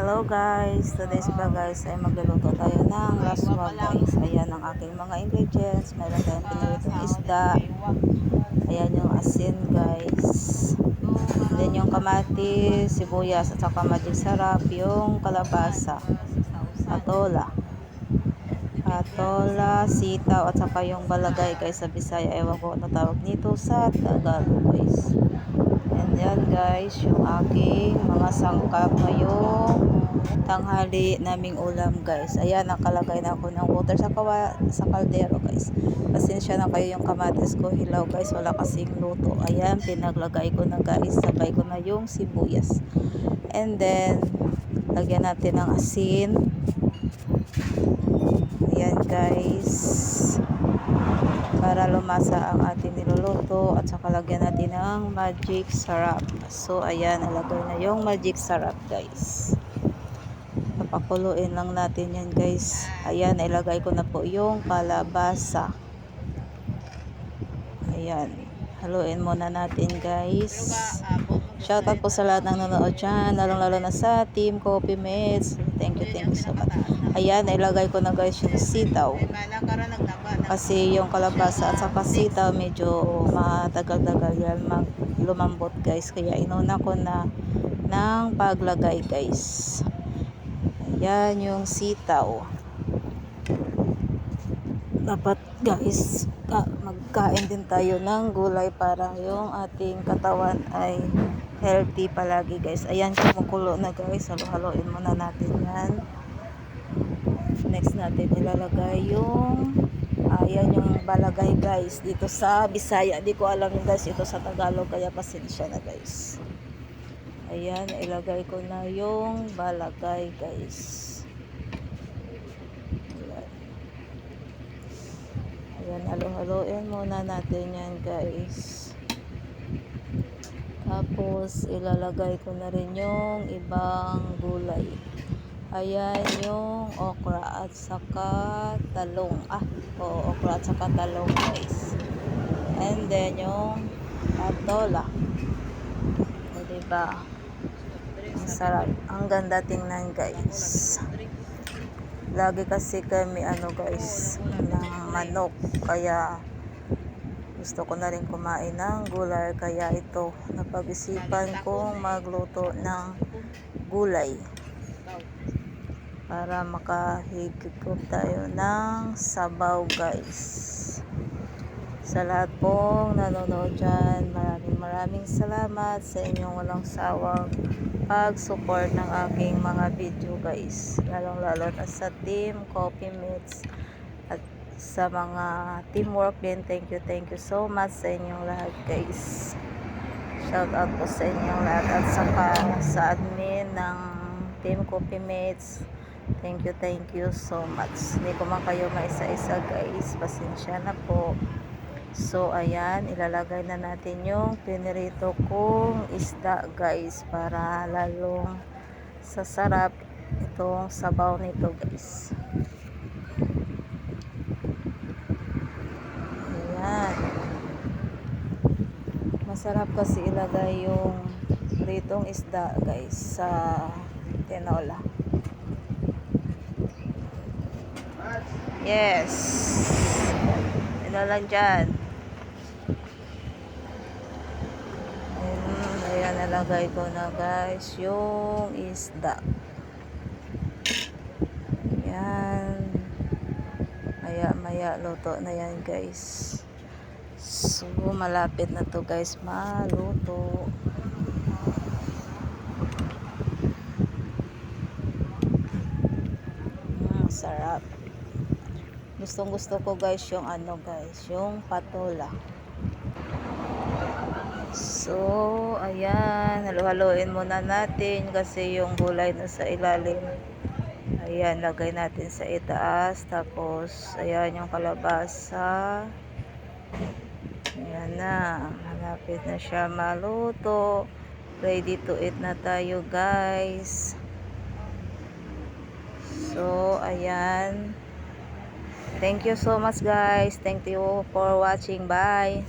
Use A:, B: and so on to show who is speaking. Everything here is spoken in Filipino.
A: Hello guys, today's vlog guys ay magluluto tayo ng laswa guys. Ayan ang aking mga ingredients. Meron tayong piniritong isda. Ayan yung asin guys. Then yung kamatis, sibuyas at saka magic sarap. Yung kalabasa, patola, sitaw at saka yung balagay guys sa Bisaya. Ewan ko ano tawag nito sa Tagalog guys. And yan guys, yung aking mga sangkap ngayong tanghali naming ulam guys. Ayan, nakalagay na ako ng water sa kaldero guys. Pasensya na kayo, yung kamatis ko hilaw guys, wala kasing luto. Ayan, pinaglagay ko na guys, sabay ko na yung sibuyas. And then, lagyan natin ng asin. Ayan guys, para lumasa ang ating niluluto, at saka lagyan natin ng magic sarap. So ayan, nalagay na yung magic sarap guys. Papakuluin lang natin yan guys. Ayan, ilagay ko na po yung kalabasa. Ayan, haluin muna natin guys. Shoutout po sa lahat ng nanonood dyan, lalong lalo na sa Team Coffee Mates. Thank you so much. Ayan, ilagay ko na guys yung sitaw. Kasi yung kalabasa at saka sitaw medyo matagal-tagal yan lumambot guys. Kaya inuna ko na ng paglagay guys. Ayan yung sitaw. Dapat guys, magkain din tayo ng gulay para yung ating katawan ay healthy palagi guys. Ayan, kumukulo na guys. Halo-haloin muna natin yan. Next natin ilalagay yung ayan yung balagay guys. Dito sa Bisaya, di ko alam guys ito sa Tagalog, kaya pasensya na guys. Ayan, ilagay ko na yung balagay guys. Ayan, halo-haloin muna natin yan guys. Tapos ilalagay ko na rin yung ibang gulay. Ayan yung okra at saka talong. Okra at saka talong guys. And then yung patola. Diba? Ang sarap. Ang ganda tingnan guys. Lagi kasi kami guys, ng manok. Kaya gusto ko na rin kumain ng gulay, kaya ito napag-isipan kong magluto ng gulay para makahigop tayo ng sabaw guys. Sa lahat pong nanonood dyan, maraming salamat sa inyong walang sawang pag-support ng aking mga video guys, lalong lalo na sa Team Coffee Mates at sa mga teamwork din. Thank you so much sa inyong lahat guys. Shout out po sa inyong lahat, at saka sa admin ng Team Coffee Mates. Thank you so much. Hindi ko man kayo maisa-isa guys, pasensya na po. So ayan, ilalagay na natin yung pinirito kong isda guys, para lalong sasarap itong sabaw nito guys. Masarap kasi ilagay yung pritong isda guys sa tinola. Yes, ito lang dyan. Ayan, nalagay ko na guys yung isda. Ayan, maya luto na yan guys. So malapit na to guys maluto. Sarap. Gustong gusto ko guys yung yung patola. So ayan, halo-haloin muna natin kasi yung gulay na sa ilalim. Ayan, lagay natin sa itaas. Tapos ayan yung kalabasa. Ayan na, malapit na siya maluto. Ready to eat na tayo guys. So ayan, thank you so much guys. Thank you for watching. Bye.